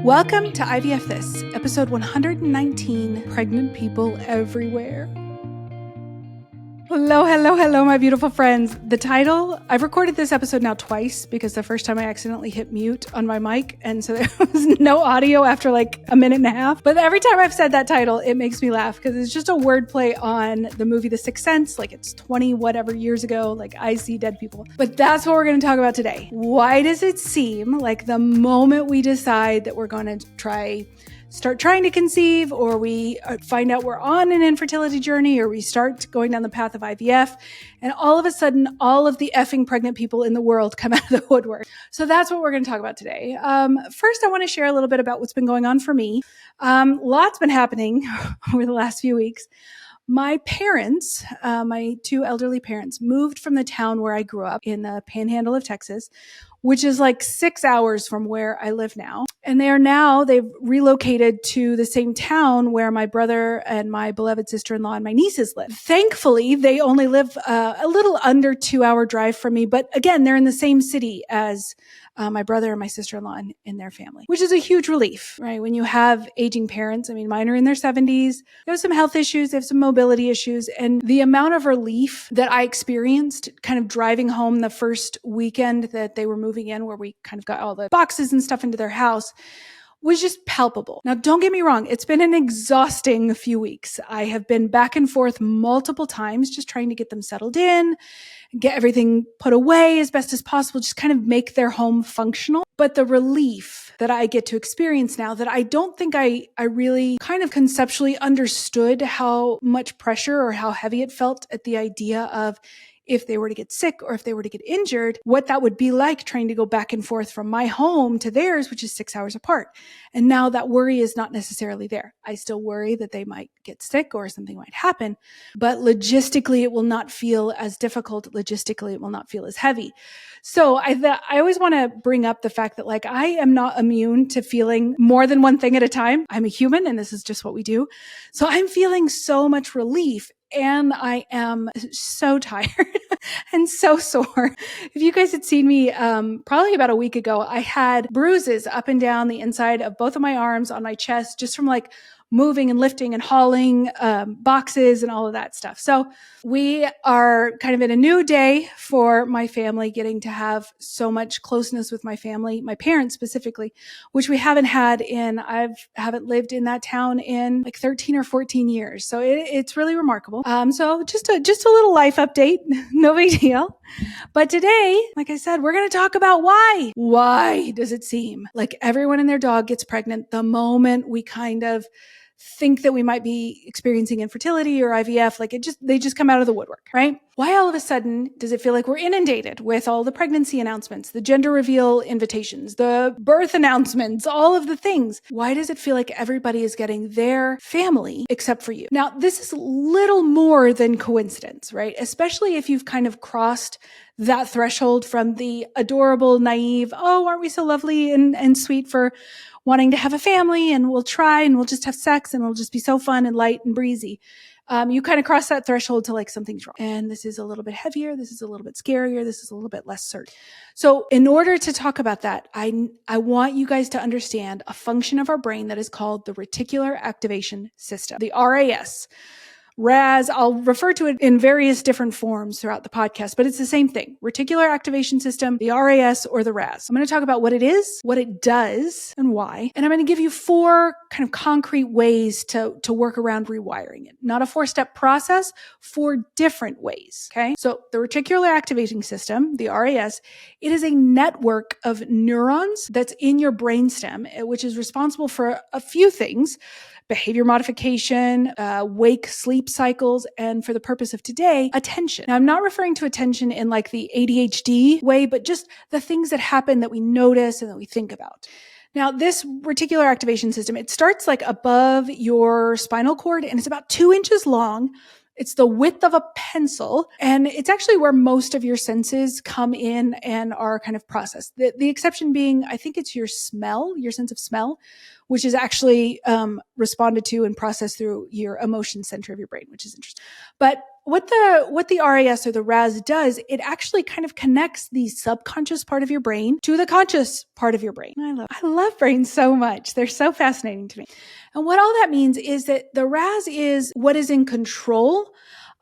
Welcome to IVF This, episode 119, Pregnant People Everywhere. Hello, my beautiful friends. The title, I've recorded this episode now twice because the first time I accidentally hit mute on my mic, and so there was no audio after like a minute and a half. But every time I've said that title, it makes me laugh because it's just a wordplay on the movie The Sixth Sense, like it's 20 whatever years ago, like I see dead people. But that's what we're going to talk about today. Why does it seem like the moment we decide that we're going to start trying to conceive, or we find out we're on an infertility journey, or we start going down the path of IVF, and all of a sudden, all of the effing pregnant people in the world come out of the woodwork. So that's what we're going to talk about today. First, I want to share a little bit about what's been going on for me. Lots been happening over the last few weeks. My parents, my two elderly parents, moved from the town where I grew up in the panhandle of Texas, which is like 6 hours from where I live now. And they've relocated to the same town where my brother and my beloved sister-in-law and my nieces live. Thankfully, they only live a little under 2-hour drive from me. But again, they're in the same city as my brother and my sister-in-law and their family, which is a huge relief, right? When you have aging parents, I mean, mine are in their 70s, they have some health issues, they have some mobility issues, and the amount of relief that I experienced kind of driving home the first weekend that they were moving in, where we kind of got all the boxes and stuff into their house, was just palpable. Now, don't get me wrong. It's been an exhausting few weeks. I have been back and forth multiple times, just trying to get them settled in, get everything put away as best as possible, just kind of make their home functional. But the relief that I get to experience now, that I don't think I really kind of conceptually understood how much pressure or how heavy it felt at the idea of, if they were to get sick or if they were to get injured, what that would be like trying to go back and forth from my home to theirs, which is 6 hours apart. And now that worry is not necessarily there. I still worry that they might get sick or something might happen, but logistically, it will not feel as difficult. Logistically, it will not feel as heavy. So I always want to bring up the fact that like I am not immune to feeling more than one thing at a time. I'm a human and this is just what we do. So I'm feeling so much relief. And I am so tired and so sore. If you guys had seen me probably about a week ago, I had bruises up and down the inside of both of my arms, on my chest, just from like moving and lifting and hauling boxes and all of that stuff. So we are kind of in a new day for my family, getting to have so much closeness with my family, my parents specifically, which we haven't had haven't lived in that town in like 13 or 14 years. So it's really remarkable. So just a little life update, no big deal. But today, like I said, we're going to talk about why. Why does it seem like everyone and their dog gets pregnant the moment we kind of think that we might be experiencing infertility or IVF, like they just come out of the woodwork, right? Why all of a sudden does it feel like we're inundated with all the pregnancy announcements, the gender reveal invitations, the birth announcements, all of the things? Why does it feel like everybody is getting their family except for you? Now, this is little more than coincidence, right? Especially if you've kind of crossed that threshold from the adorable, naive, oh, aren't we so lovely and sweet for wanting to have a family, and we'll try and we'll just have sex and it'll just be so fun and light and breezy. You kind of cross that threshold to like something's wrong. And this is a little bit heavier. This is a little bit scarier. This is a little bit less certain. So in order to talk about that, I want you guys to understand a function of our brain that is called the reticular activation system, the RAS. RAS, I'll refer to it in various different forms throughout the podcast, but it's the same thing. Reticular activation system, the RAS or the RAS. I'm going to talk about what it is, what it does, and why. And I'm going to give you 4 kind of concrete ways to work around rewiring it. Not a 4-step process, 4 different ways. Okay. So the reticular activating system, the RAS, it is a network of neurons that's in your brainstem, which is responsible for a few things: behavior modification, wake sleep cycles, and for the purpose of today, attention. Now, I'm not referring to attention in like the ADHD way, but just the things that happen that we notice and that we think about. Now, this reticular activation system, it starts like above your spinal cord and it's about 2 inches long. It's the width of a pencil, and it's actually where most of your senses come in and are kind of processed. The exception being, I think it's your sense of smell, which is actually responded to and processed through your emotion center of your brain, which is interesting. But what the RAS or the RAS does, it actually kind of connects the subconscious part of your brain to the conscious part of your brain. I love brains so much. They're so fascinating to me. And what all that means is that the RAS is what is in control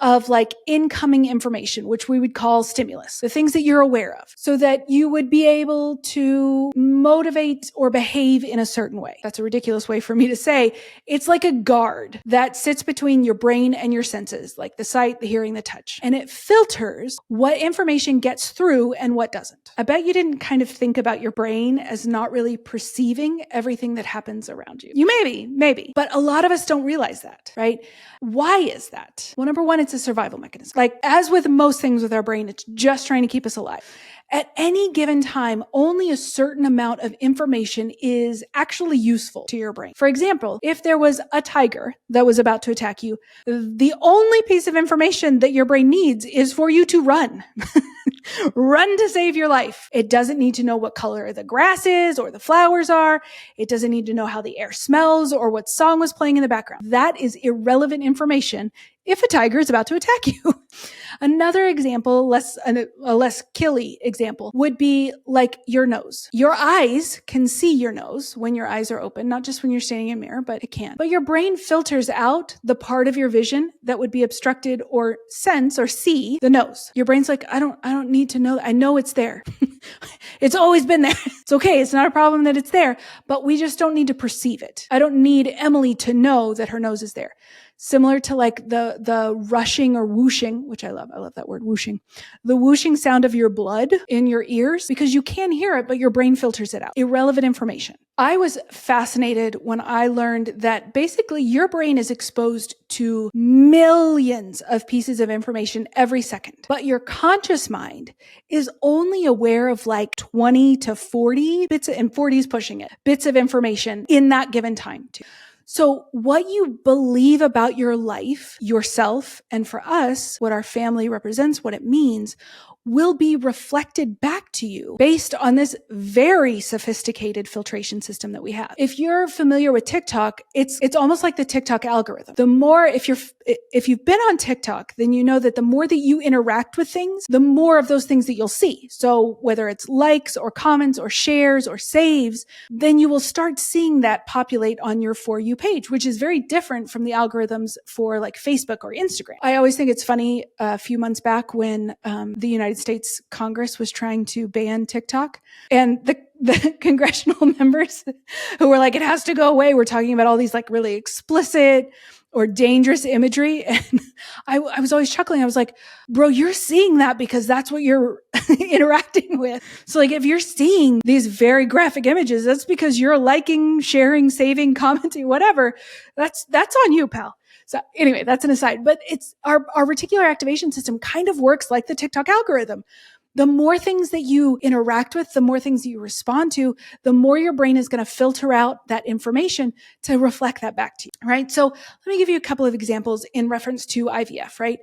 of like incoming information, which we would call stimulus, the things that you're aware of, so that you would be able to motivate or behave in a certain way. That's a ridiculous way for me to say. It's like a guard that sits between your brain and your senses, like the sight, the hearing, the touch. And it filters what information gets through and what doesn't. I bet you didn't kind of think about your brain as not really perceiving everything that happens around you. You maybe, but a lot of us don't realize that, right? Why is that? Well, number one, it's a survival mechanism. Like as with most things with our brain, it's just trying to keep us alive. At any given time, only a certain amount of information is actually useful to your brain. For example, if there was a tiger that was about to attack you, the only piece of information that your brain needs is for you to run. Run to save your life. It doesn't need to know what color the grass is or the flowers are. It doesn't need to know how the air smells or what song was playing in the background. That is irrelevant information if a tiger is about to attack you. Another example, a less killy example, would be like your nose. Your eyes can see your nose when your eyes are open, not just when you're standing in a mirror, but it can. But your brain filters out the part of your vision that would be obstructed or sense or see the nose. Your brain's like, I don't need to know that. I know it's there. It's always been there. It's okay. It's not a problem that it's there, but we just don't need to perceive it. I don't need Emily to know that her nose is there. Similar to like the rushing or whooshing, which I love that word, whooshing. The whooshing sound of your blood in your ears, because you can hear it, but your brain filters it out. Irrelevant information. I was fascinated when I learned that basically your brain is exposed to millions of pieces of information every second, but your conscious mind is only aware of like 20 to 40 bits, and 40 is pushing it, bits of information in that given time too. So what you believe about your life, yourself, and for us, what our family represents, what it means, will be reflected back to you based on this very sophisticated filtration system that we have. If you're familiar with TikTok, it's almost like the TikTok algorithm. The more, if you've been on TikTok, then you know that the more that you interact with things, the more of those things that you'll see. So whether it's likes or comments or shares or saves, then you will start seeing that populate on your For You page, which is very different from the algorithms for like Facebook or Instagram. I always think it's funny, a few months back when the United States Congress was trying to ban TikTok, and the congressional members who were like, it has to go away, we're talking about all these like really explicit or dangerous imagery. And I was always chuckling. I was like, bro, you're seeing that because that's what you're interacting with. So like, if you're seeing these very graphic images, that's because you're liking, sharing, saving, commenting, whatever. That's on you, pal. So anyway, that's an aside, but it's our reticular activation system kind of works like the TikTok algorithm. The more things that you interact with, the more things that you respond to, the more your brain is going to filter out that information to reflect that back to you, right? So let me give you a couple of examples in reference to IVF, right?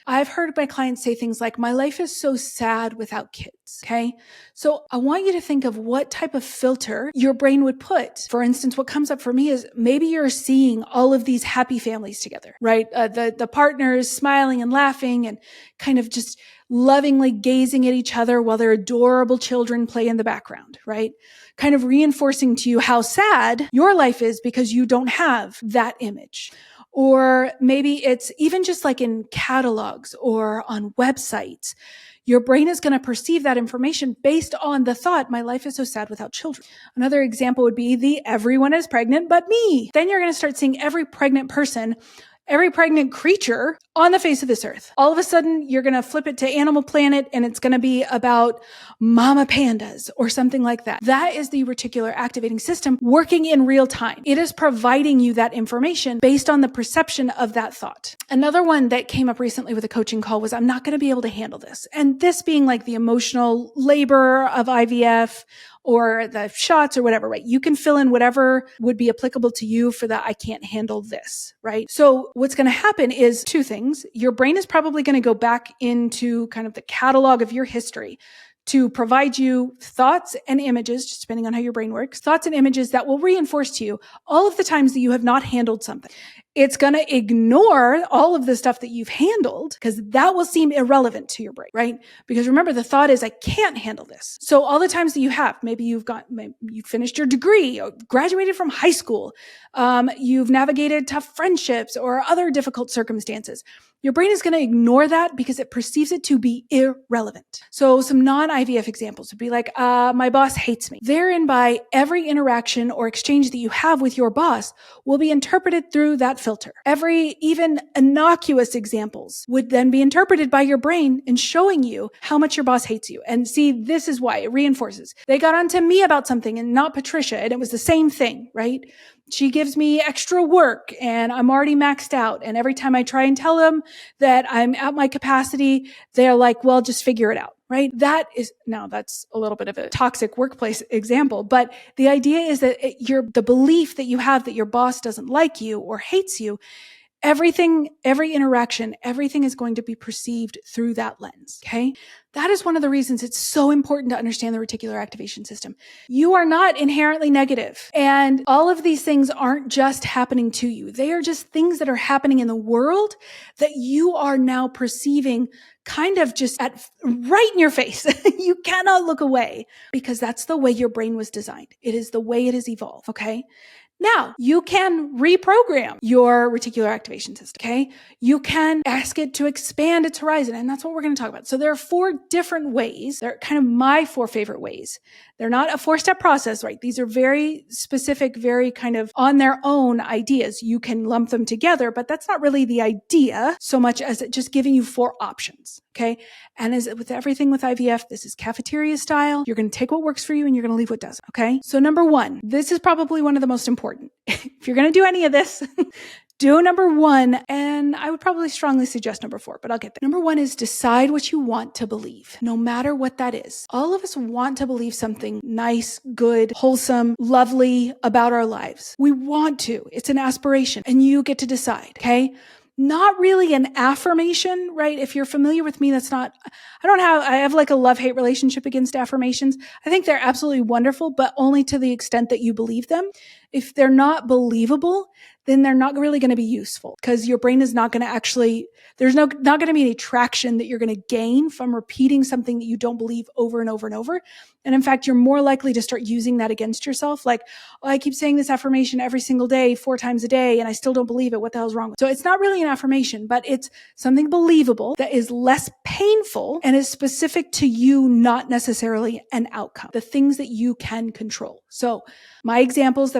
I've heard my clients say things like, my life is so sad without kids, okay? So I want you to think of what type of filter your brain would put. For instance, what comes up for me is maybe you're seeing all of these happy families together, right? The partners smiling and laughing and kind of just lovingly gazing at each other while their adorable children play in the background, right? Kind of reinforcing to you how sad your life is because you don't have that image. Or maybe it's even just like in catalogs or on websites. Your brain is going to perceive that information based on the thought, my life is so sad without children. Another example would be the everyone is pregnant but me. Then you're going to start seeing every pregnant person, every pregnant creature on the face of this earth. All of a sudden, you're going to flip it to Animal Planet and it's going to be about mama pandas or something like that. That is the reticular activating system working in real time. It is providing you that information based on the perception of that thought. Another one that came up recently with a coaching call was, I'm not going to be able to handle this. And this being like the emotional labor of IVF, or the shots or whatever, right? You can fill in whatever would be applicable to you for the I can't handle this, right? So what's going to happen is two things. Your brain is probably going to go back into kind of the catalog of your history to provide you thoughts and images, just depending on how your brain works, thoughts and images that will reinforce to you all of the times that you have not handled something. It's going to ignore all of the stuff that you've handled because that will seem irrelevant to your brain, right? Because remember, the thought is, I can't handle this. So all the times that you have, maybe you finished your degree, or graduated from high school, you've navigated tough friendships or other difficult circumstances. Your brain is going to ignore that because it perceives it to be irrelevant. So some non-IVF examples would be like, my boss hates me. Therein by every interaction or exchange that you have with your boss will be interpreted through that filter. Every even innocuous examples would then be interpreted by your brain and showing you how much your boss hates you. And see, this is why it reinforces. They got onto me about something and not Patricia, and it was the same thing, right? She gives me extra work and I'm already maxed out. And every time I try and tell them that I'm at my capacity, they're like, well, just figure it out, right? That's a little bit of a toxic workplace example, but the idea is that the belief that you have that your boss doesn't like you or hates you, everything, every interaction, everything is going to be perceived through that lens. Okay. That is one of the reasons it's so important to understand the reticular activation system. You are not inherently negative, and all of these things aren't just happening to you. They are just things that are happening in the world that you are now perceiving kind of just right in your face. You cannot look away because that's the way your brain was designed. It is the way it has evolved. Okay. Now, you can reprogram your reticular activation system, okay? You can ask it to expand its horizon, and that's what we're going to talk about. So there are 4 different ways. They're kind of my 4 favorite ways. They're not a 4-step process, right? These are very specific, very kind of on their own ideas. You can lump them together, but that's not really the idea so much as it just giving you 4 options, okay? And as with everything with IVF, this is cafeteria style. You're going to take what works for you and you're going to leave what doesn't, okay? So number 1, this is probably one of the most important. If you're going to do any of this, do number 1, and I would probably strongly suggest number 4, but I'll get there. Number 1 is decide what you want to believe, no matter what that is. All of us want to believe something nice, good, wholesome, lovely about our lives. We want to. It's an aspiration, and you get to decide, okay? Not really an affirmation, right? If you're familiar with me, I have like a love-hate relationship against affirmations. I think they're absolutely wonderful, but only to the extent that you believe them. If they're not believable, then they're not really going to be useful because your brain is not going to there's not going to be any traction that you're going to gain from repeating something that you don't believe over and over and over. And in fact, you're more likely to start using that against yourself. Like, oh, I keep saying this affirmation every single day, 4 times a day, and I still don't believe it. What the hell's wrong with it? So it's not really an affirmation, but it's something believable that is less painful and is specific to you, not necessarily an outcome, the things that you can control. So my examples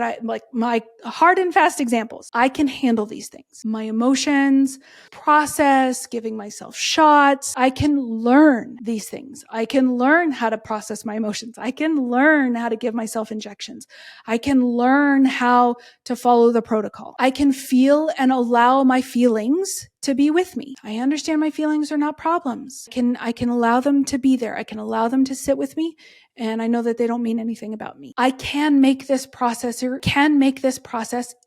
my hard and fast examples, I can handle these things. My emotions, process, giving myself shots. I can learn these things. I can learn how to process my emotions. I can learn how to give myself injections. I can learn how to follow the protocol. I can feel and allow my feelings to be with me. I understand my feelings are not problems. I can allow them to be there. I can allow them to sit with me. And I know that they don't mean anything about me. I can make this process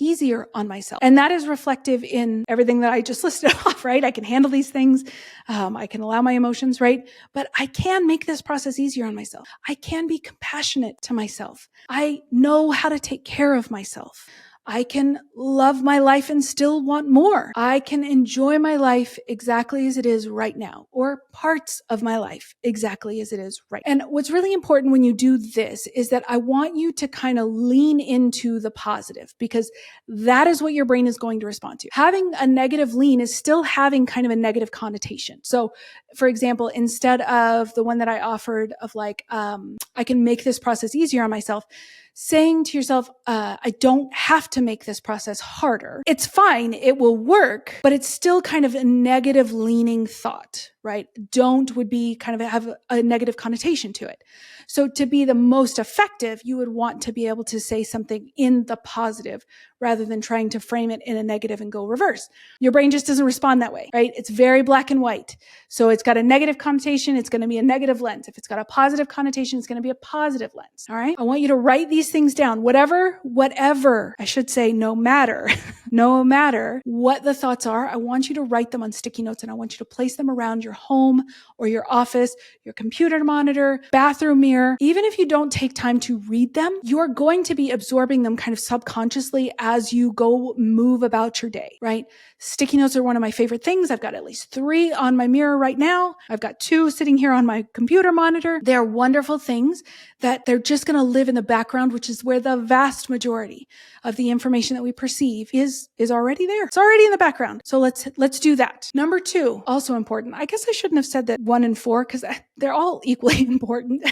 easier on myself. And that is reflective in everything that I just listed off, right? I can handle these things. I can allow my emotions, right? But I can make this process easier on myself. I can be compassionate to myself. I know how to take care of myself. I can love my life and still want more. I can enjoy my life exactly as it is right now, or parts of my life exactly as it is right now. And what's really important when you do this is that I want you to kind of lean into the positive, because that is what your brain is going to respond to. Having a negative lean is still having kind of a negative connotation. So for example, instead of the one that I offered of like, I can make this process easier on myself, saying to yourself, I don't have to make this process harder. It's fine. It will work, but it's still kind of a negative leaning thought, right? Don't would be kind of have a negative connotation to it. So to be the most effective, you would want to be able to say something in the positive rather than trying to frame it in a negative and go reverse. Your brain just doesn't respond that way, right? It's very black and white. So it's got a negative connotation, it's going to be a negative lens. If it's got a positive connotation, it's going to be a positive lens. All right. I want you to write these things down. Whatever, I should say, no matter no matter what the thoughts are, I want you to write them on sticky notes and I want you to place them around your home or your office, your computer monitor, bathroom mirror. Even if you don't take time to read them, you're going to be absorbing them kind of subconsciously as you go move about your day, right? Sticky notes are one of my favorite things. I've got at least 3 on my mirror right now. I've got 2 sitting here on my computer monitor. They're wonderful things that they're just going to live in the background, which is where the vast majority of the information that we perceive is already there. It's already in the background. So let's do that. Number 2, also important. I guess I shouldn't have said that 1 and 4 because they're all equally important.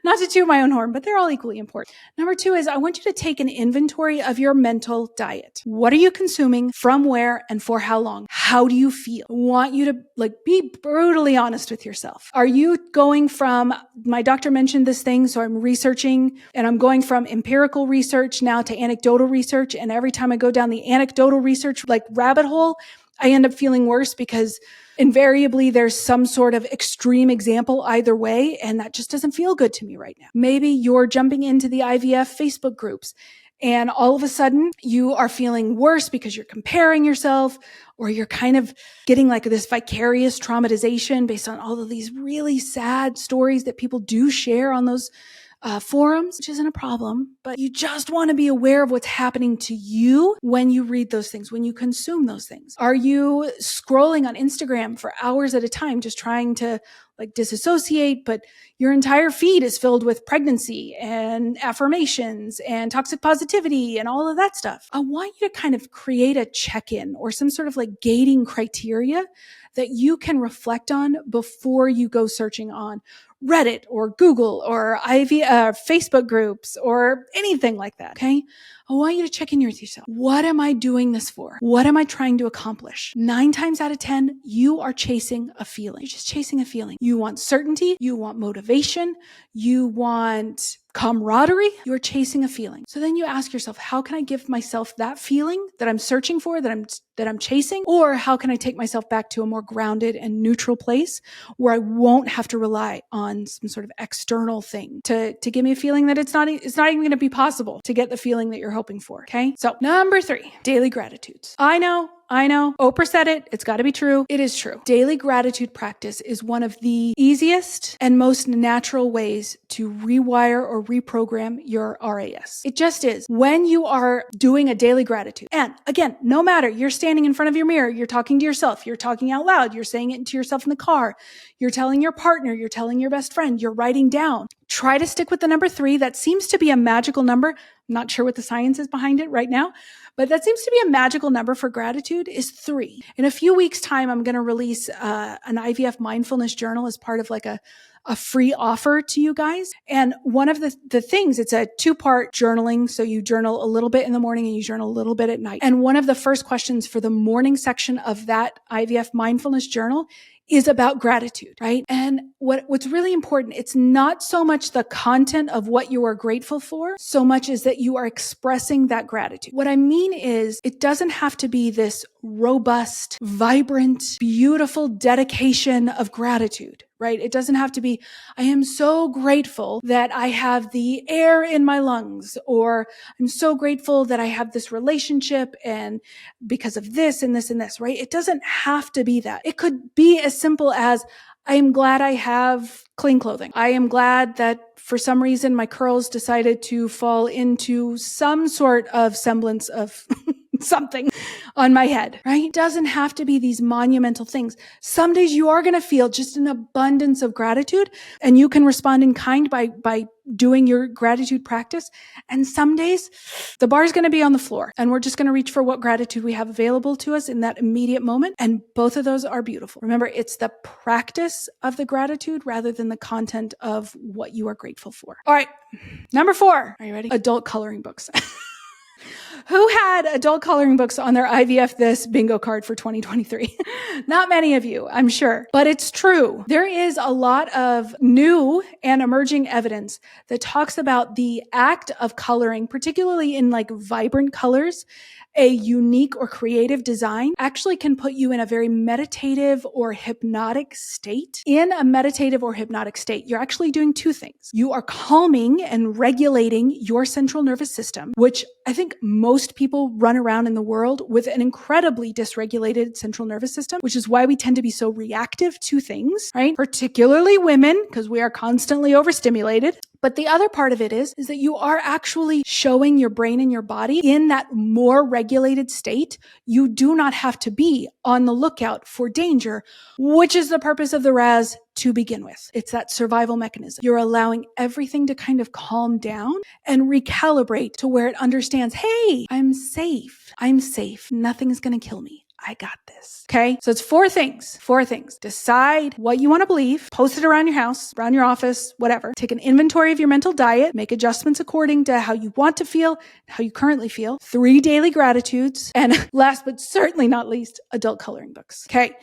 Not to toot my own horn, but they're all equally important. Number 2 is I want you to take an inventory of your mental diet. What are you consuming, from where, and for how long? How do you feel? I want you to be brutally honest with yourself. Are you going from, my doctor mentioned this thing, so I'm researching, and I'm going from empirical research now to anecdotal research, and every time I go down the anecdotal research rabbit hole, I end up feeling worse because invariably there's some sort of extreme example either way, and that just doesn't feel good to me right now. Maybe you're jumping into the IVF Facebook groups and all of a sudden you are feeling worse because you're comparing yourself, or you're kind of getting this vicarious traumatization based on all of these really sad stories that people do share on those forums, which isn't a problem, but you just want to be aware of what's happening to you when you read those things, when you consume those things. Are you scrolling on Instagram for hours at a time, just trying to disassociate, but your entire feed is filled with pregnancy and affirmations and toxic positivity and all of that stuff? I want you to kind of create a check-in or some sort of gating criteria that you can reflect on before you go searching on Reddit or Google or Facebook groups or anything like that. Okay. I want you to check in with yourself. What am I doing this for? What am I trying to accomplish? 9 times out of 10, you are chasing a feeling. You're just chasing a feeling. You want certainty. You want motivation. You want camaraderie. You're chasing a feeling. So then you ask yourself, how can I give myself that feeling that I'm searching for, that I'm chasing? Or how can I take myself back to a more grounded and neutral place where I won't have to rely on some sort of external thing to give me a feeling that it's not even going to be possible to get the feeling that you're hoping for. Okay. So number 3, daily gratitudes. I know. Oprah said it. It's got to be true. It is true. Daily gratitude practice is one of the easiest and most natural ways to rewire or reprogram your RAS. It just is. When you are doing a daily gratitude, and again, no matter, you're standing in front of your mirror, you're talking to yourself, you're talking out loud, you're saying it to yourself in the car, you're telling your partner, you're telling your best friend, you're writing down. Try to stick with the number 3. That seems to be a magical number. I'm not sure what the science is behind it right now, but that seems to be a magical number for gratitude is 3. In a few weeks' time, I'm going to release an IVF mindfulness journal as part of a free offer to you guys. And one of the things, it's a 2-part journaling. So you journal a little bit in the morning and you journal a little bit at night. And one of the first questions for the morning section of that IVF mindfulness journal is about gratitude, right? And what's really important, it's not so much the content of what you are grateful for, so much as that you are expressing that gratitude. What I mean is, it doesn't have to be this robust, vibrant, beautiful dedication of gratitude, right? It doesn't have to be, I am so grateful that I have the air in my lungs, or I'm so grateful that I have this relationship and because of this and this and this, right? It doesn't have to be that. It could be as simple as, I am glad I have clean clothing. I am glad that for some reason my curls decided to fall into some sort of semblance of something on my head, right? It doesn't have to be these monumental things. Some days you are going to feel just an abundance of gratitude, and you can respond in kind by doing your gratitude practice. And some days the bar is going to be on the floor, and we're just going to reach for what gratitude we have available to us in that immediate moment. And both of those are beautiful. Remember, it's the practice of the gratitude rather than the content of what you are grateful for. All right. Number 4. Are you ready? Adult coloring books. Who had adult coloring books on their IVF This bingo card for 2023? Not many of you, I'm sure, but it's true. There is a lot of new and emerging evidence that talks about the act of coloring, particularly in vibrant colors. A unique or creative design actually can put you in a very meditative or hypnotic state. In a meditative or hypnotic state, you're actually doing 2 things. You are calming and regulating your central nervous system, which I think think most people run around in the world with an incredibly dysregulated central nervous system, which is why we tend to be so reactive to things, right? Particularly women, because we are constantly overstimulated. But the other part of it is that you are actually showing your brain and your body in that more regulated state. You do not have to be on the lookout for danger, which is the purpose of the RAS to begin with. It's that survival mechanism. You're allowing everything to kind of calm down and recalibrate to where it understands, hey, I'm safe. I'm safe. Nothing's going to kill me. I got this. Okay. So it's four things. Decide what you want to believe, post it around your house, around your office, whatever. Take an inventory of your mental diet, make adjustments according to how you want to feel, how you currently feel. 3 daily gratitudes. And last but certainly not least, adult coloring books. Okay.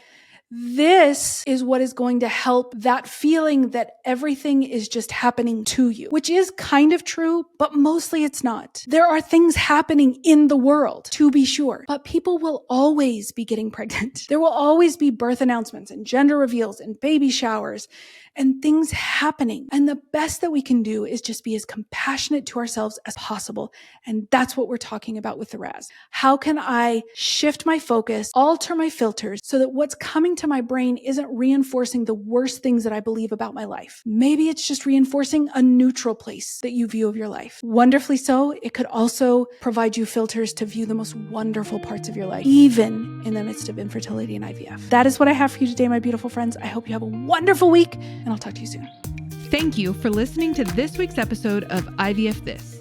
This is what is going to help that feeling that everything is just happening to you, which is kind of true, but mostly it's not. There are things happening in the world, to be sure, but people will always be getting pregnant. There will always be birth announcements and gender reveals and baby showers and things happening. And the best that we can do is just be as compassionate to ourselves as possible. And that's what we're talking about with the RAS. How can I shift my focus, alter my filters so that what's coming to my brain isn't reinforcing the worst things that I believe about my life? Maybe it's just reinforcing a neutral place that you view of your life. Wonderfully so, it could also provide you filters to view the most wonderful parts of your life, even in the midst of infertility and IVF. That is what I have for you today, my beautiful friends. I hope you have a wonderful week, and I'll talk to you soon. Thank you for listening to this week's episode of IVF This.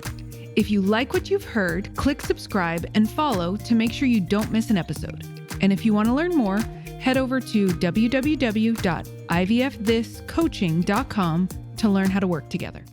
If you like what you've heard, click subscribe and follow to make sure you don't miss an episode. And if you want to learn more, head over to www.ivfthiscoaching.com to learn how to work together.